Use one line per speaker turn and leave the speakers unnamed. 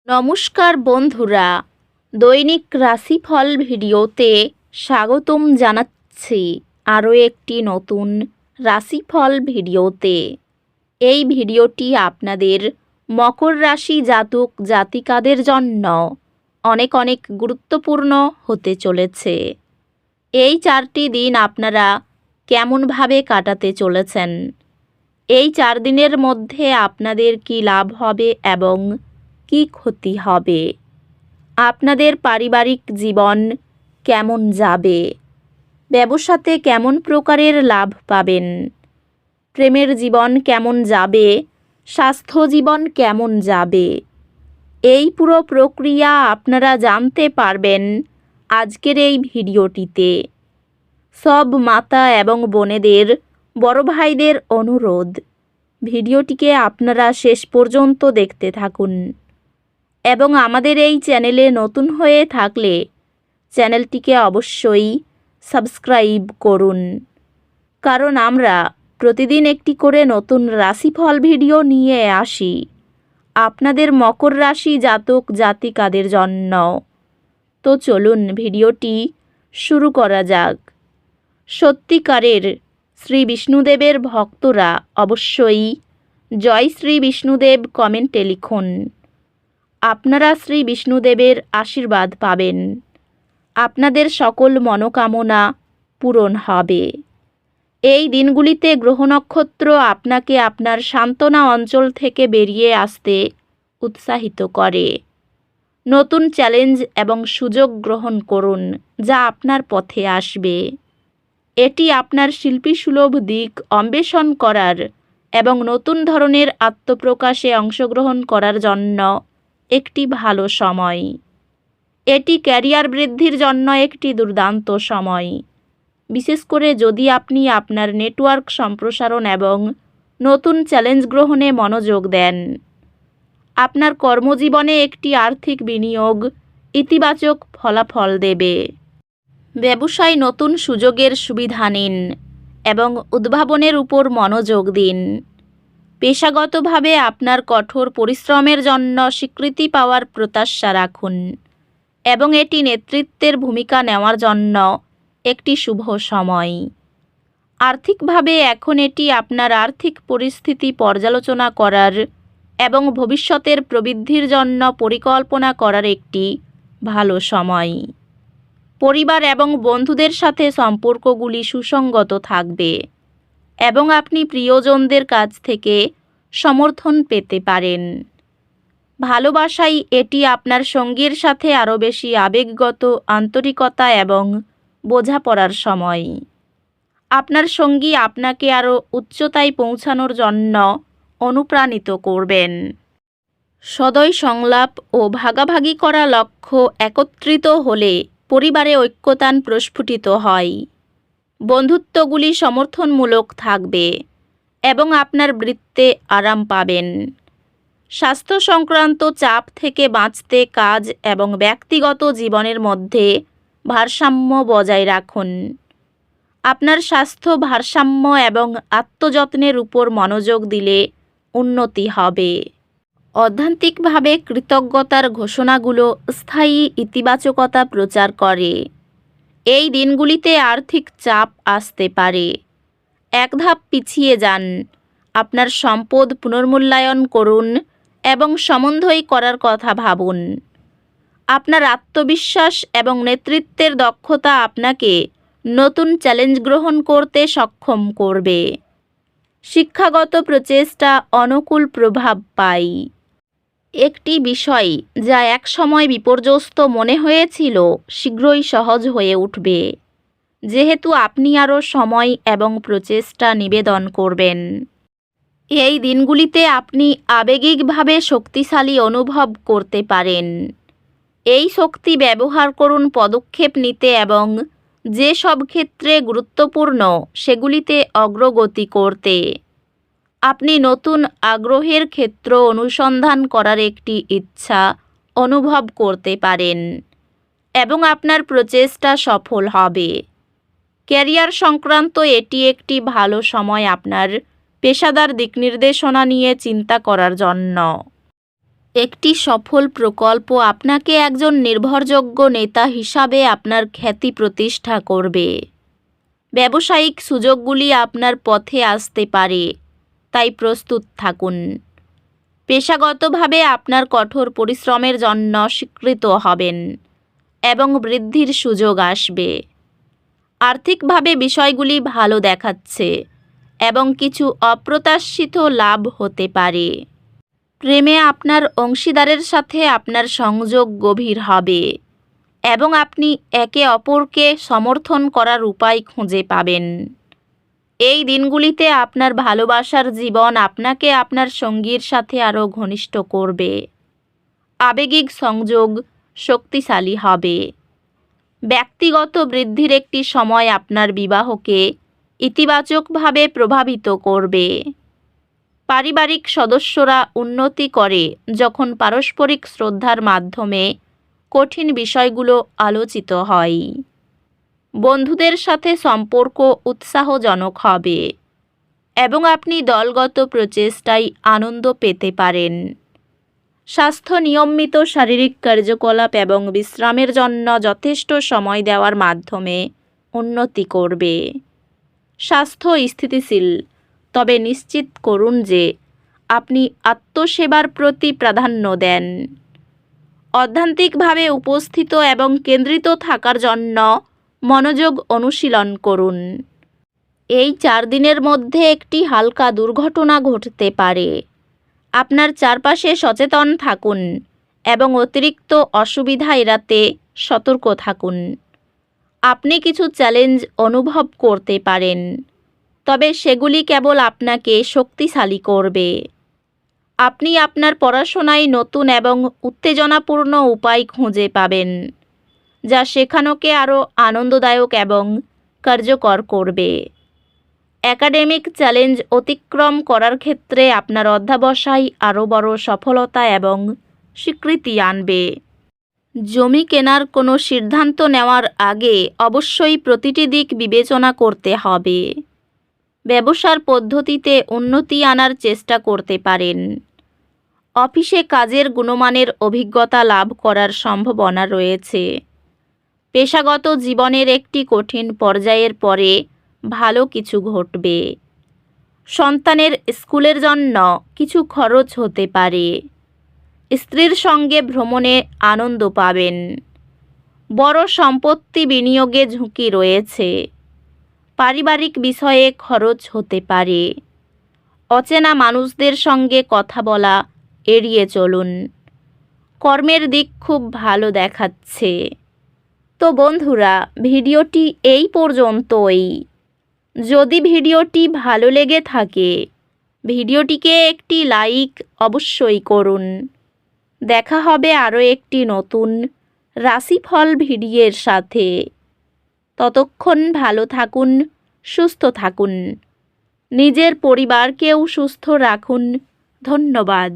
নমস্কার বন্ধুরা, দৈনিক রাশিফল ভিডিওতে স্বাগতম জানাচ্ছি আরও একটি নতুন রাশিফল ভিডিওতে। এই ভিডিওটি আপনাদের মকর রাশি জাতক জাতিকাদের জন্য অনেক অনেক গুরুত্বপূর্ণ হতে চলেছে। এই 4টি দিন আপনারা কেমনভাবে কাটাতে চলেছেন, এই 4 দিনের মধ্যে আপনাদের কি লাভ হবে এবং কি ক্ষতি হবে, আপনাদের পারিবারিক জীবন কেমন যাবে, ব্যবসাতে কেমন প্রকারের লাভ পাবেন, প্রেমের জীবন কেমন যাবে, স্বাস্থ্য জীবন কেমন যাবে, এই পুরো প্রক্রিয়া আপনারা জানতে পারবেন আজকের এই ভিডিওটিতে। সব মাতা এবং বোনেদের, বড় ভাইদের অনুরোধ, ভিডিওটিকে আপনারা শেষ পর্যন্ত দেখতে থাকুন এবং আমাদের এই চ্যানেলে নতুন হয়ে থাকলে চ্যানেলটিকে অবশ্যই সাবস্ক্রাইব করুন, কারণ আমরা প্রতিদিন একটি করে নতুন রাশিফল ভিডিও নিয়ে আসি আপনাদের মকর রাশি জাতক জাতিকাদের জন্য। তো চলুন ভিডিওটি শুরু করা যাক। সত্যিকারের শ্রী বিষ্ণুদেবের ভক্তরা অবশ্যই জয় শ্রী বিষ্ণুদেব কমেন্টে লিখুন। আপনারা শ্রী বিষ্ণুদেবের আশীর্বাদ পাবেন, আপনাদের সকল মনোকামনা পূরণ হবে। এই দিনগুলিতে গ্রহ নক্ষত্র আপনাকে আপনার সান্ত্বনা অঞ্চল থেকে বেরিয়ে আসতে উৎসাহিত করে। নতুন চ্যালেঞ্জ এবং সুযোগ গ্রহণ করুন যা আপনার পথে আসবে। এটি আপনার শিল্পীসুলভ দিক অন্বেষণ করার এবং নতুন ধরনের আত্মপ্রকাশে অংশগ্রহণ করার জন্য একটি ভালো সময়। এটি ক্যারিয়ার বৃদ্ধির জন্য একটি দুর্দান্ত সময়, বিশেষ করে যদি আপনি আপনার নেটওয়ার্ক সম্প্রসারণ এবং নতুন চ্যালেঞ্জ গ্রহণে মনোযোগ দেন। আপনার কর্মজীবনে একটি আর্থিক বিনিয়োগ ইতিবাচক ফলাফল দেবে। ব্যবসায় নতুন সুযোগের সুবিধা নিন এবং উদ্ভাবনের উপর মনোযোগ দিন। পেশাগতভাবে আপনার কঠোর পরিশ্রমের জন্য স্বীকৃতি পাওয়ার প্রত্যাশা রাখুন এবং এটি নেতৃত্বের ভূমিকা নেওয়ার জন্য একটি শুভ সময়। আর্থিকভাবে এখন এটি আপনার আর্থিক পরিস্থিতি পর্যালোচনা করার এবং ভবিষ্যতের প্রবৃদ্ধির জন্য পরিকল্পনা করার একটি ভালো সময়। পরিবার এবং বন্ধুদের সাথে সম্পর্কগুলি সুসংগত থাকবে এবং আপনি প্রিয়জনদের কাছ থেকে সমর্থন পেতে পারেন। ভালোবাসায় এটি আপনার সঙ্গীর সাথে আরও বেশি আবেগগত আন্তরিকতা এবং বোঝাপড়ার সময়। আপনার সঙ্গী আপনাকে আরও উচ্চতায় পৌঁছানোর জন্য অনুপ্রাণিত করবেন। সদয় সংলাপ ও ভাগাভাগি করা লক্ষ্য একত্রিত হলে পরিবারে ঐক্যতান প্রস্ফুটিত হয়। বন্ধুত্বগুলি সমর্থনমূলক থাকবে এবং আপনার বৃত্তে আরাম পাবেন। স্বাস্থ্য সংক্রান্ত চাপ থেকে বাঁচতে কাজ এবং ব্যক্তিগত জীবনের মধ্যে ভারসাম্য বজায় রাখুন। আপনার স্বাস্থ্য ভারসাম্য এবং আত্মযত্নের উপর মনোযোগ দিলে উন্নতি হবে। অধ্যাত্মিকভাবে কৃতজ্ঞতার ঘোষণাগুলো স্থায়ী ইতিবাচকতা প্রচার করে। এই দিনগুলিতে আর্থিক চাপ আসতে পারে। এক ধাপ পিছিয়ে যান, আপনার সম্পদ পুনর্মূল্যায়ন করুন এবং সমন্বয় করার কথা ভাবুন। আপনার আত্মবিশ্বাস এবং নেতৃত্বের দক্ষতা আপনাকে নতুন চ্যালেঞ্জ গ্রহণ করতে সক্ষম করবে। শিক্ষাগত প্রচেষ্টা অনুকূল প্রভাব পায়। একটি বিষয় যা একসময় বিপর্যস্ত মনে হয়েছিল শীঘ্রই সহজ হয়ে উঠবে, যেহেতু আপনি আরও সময় এবং প্রচেষ্টা নিবেদন করবেন। এই দিনগুলিতে আপনি আবেগিকভাবে শক্তিশালী অনুভব করতে পারেন। এই শক্তি ব্যবহার করুন পদক্ষেপ নিতে এবং যে সব ক্ষেত্রে গুরুত্বপূর্ণ সেগুলিতে অগ্রগতি করতে। আপনি নতুন আগ্রহের ক্ষেত্র অনুসন্ধান করার একটি ইচ্ছা অনুভব করতে পারেন এবং আপনার প্রচেষ্টা সফল হবে। ক্যারিয়ার সংক্রান্ত এটি একটি ভালো সময় আপনার পেশাদার দিকনির্দেশনা নিয়ে চিন্তা করার জন্য। একটি সফল প্রকল্প আপনাকে একজন নির্ভরযোগ্য নেতা হিসাবে আপনার খ্যাতি প্রতিষ্ঠা করবে। ব্যবসায়িক সুযোগগুলি আপনার পথে আসতে পারে, তাই প্রস্তুত থাকুন। পেশাগতভাবে আপনার কঠোর পরিশ্রমের জন্য স্বীকৃত হবেন এবং বৃদ্ধির সুযোগ আসবে। আর্থিকভাবে বিষয়গুলি ভালো দেখাচ্ছে এবং কিছু অপ্রত্যাশিত লাভ হতে পারে। প্রেমে আপনার অংশীদারের সাথে আপনার সংযোগ গভীর হবে এবং আপনি একে অপরকে সমর্থন করার উপায় খুঁজে পাবেন। এই দিনগুলিতে আপনার ভালোবাসার জীবন আপনাকে আপনার সঙ্গীর সাথে আরও ঘনিষ্ঠ করবে। আবেগিক সংযোগ শক্তিশালী হবে। ব্যক্তিগত বৃদ্ধির একটি সময় আপনার বিবাহকে ইতিবাচকভাবে প্রভাবিত করবে। পারিবারিক সদস্যরা উন্নতি করে যখন পারস্পরিক শ্রদ্ধার মাধ্যমে কঠিন বিষয়গুলো আলোচিত হয়। বন্ধুদের সাথে সম্পর্ক উৎসাহজনক হবে এবং আপনি দলগত প্রচেষ্টায় আনন্দ পেতে পারেন। স্বাস্থ্য নিয়মিত শারীরিক কার্যকলাপ এবং বিশ্রামের জন্য যথেষ্ট সময় দেওয়ার মাধ্যমে উন্নতি করবে। স্বাস্থ্য স্থিতিশীল, তবে নিশ্চিত করুন যে আপনি আত্মসেবার প্রতি প্রাধান্য দেন। অধ্যাত্মিকভাবে উপস্থিত এবং কেন্দ্রিত থাকার জন্য মনোযোগ অনুশীলন করুন। এই 4 দিনের মধ্যে একটি হালকা দুর্ঘটনা ঘটতে পারে। আপনার চারপাশে সচেতন থাকুন এবং অতিরিক্ত অসুবিধা এড়াতে সতর্ক থাকুন। আপনি কিছু চ্যালেঞ্জ অনুভব করতে পারেন, তবে সেগুলি কেবল আপনাকে শক্তিশালী করবে। আপনি আপনার পড়াশোনায় নতুন এবং উত্তেজনাপূর্ণ উপায় খুঁজে পাবেন, যা শেখানোকে আরও আনন্দদায়ক এবং কার্যকর করবে। একাডেমিক চ্যালেঞ্জ অতিক্রম করার ক্ষেত্রে আপনার অধ্যবসায় আরও বড় সফলতা এবং স্বীকৃতি আনবে। জমি কেনার কোনো সিদ্ধান্ত নেওয়ার আগে অবশ্যই প্রতিটি দিক বিবেচনা করতে হবে। ব্যবসার পদ্ধতিতে উন্নতি আনার চেষ্টা করতে পারেন। অফিসে কাজের গুণমানের অভিজ্ঞতা লাভ করার সম্ভাবনা রয়েছে। পেশাগত জীবনের একটি কঠিন পর্যায়ের পরে ভালো কিছু ঘটবে। সন্তানের স্কুলের জন্য কিছু খরচ হতে পারে। স্ত্রীর সঙ্গে ভ্রমণে আনন্দ পাবেন। বড় সম্পত্তি বিনিয়োগে ঝুঁকি রয়েছে। পারিবারিক বিষয়ে খরচ হতে পারে। অচেনা মানুষদের সঙ্গে কথা বলা এড়িয়ে চলুন। কর্মের দিক খুব ভালো দেখাচ্ছে। তো বন্ধুরা, ভিডিওটি এই পর্যন্তই। যদি ভিডিওটি ভালো লেগে থাকে, ভিডিওটিকে একটি লাইক অবশ্যই করুন। দেখা হবে আরও একটি নতুন রাশিফল ভিডিওর সাথে। ততক্ষণ ভালো থাকুন, সুস্থ থাকুন। নিজের পরিবারকেও সুস্থ রাখুন। ধন্যবাদ।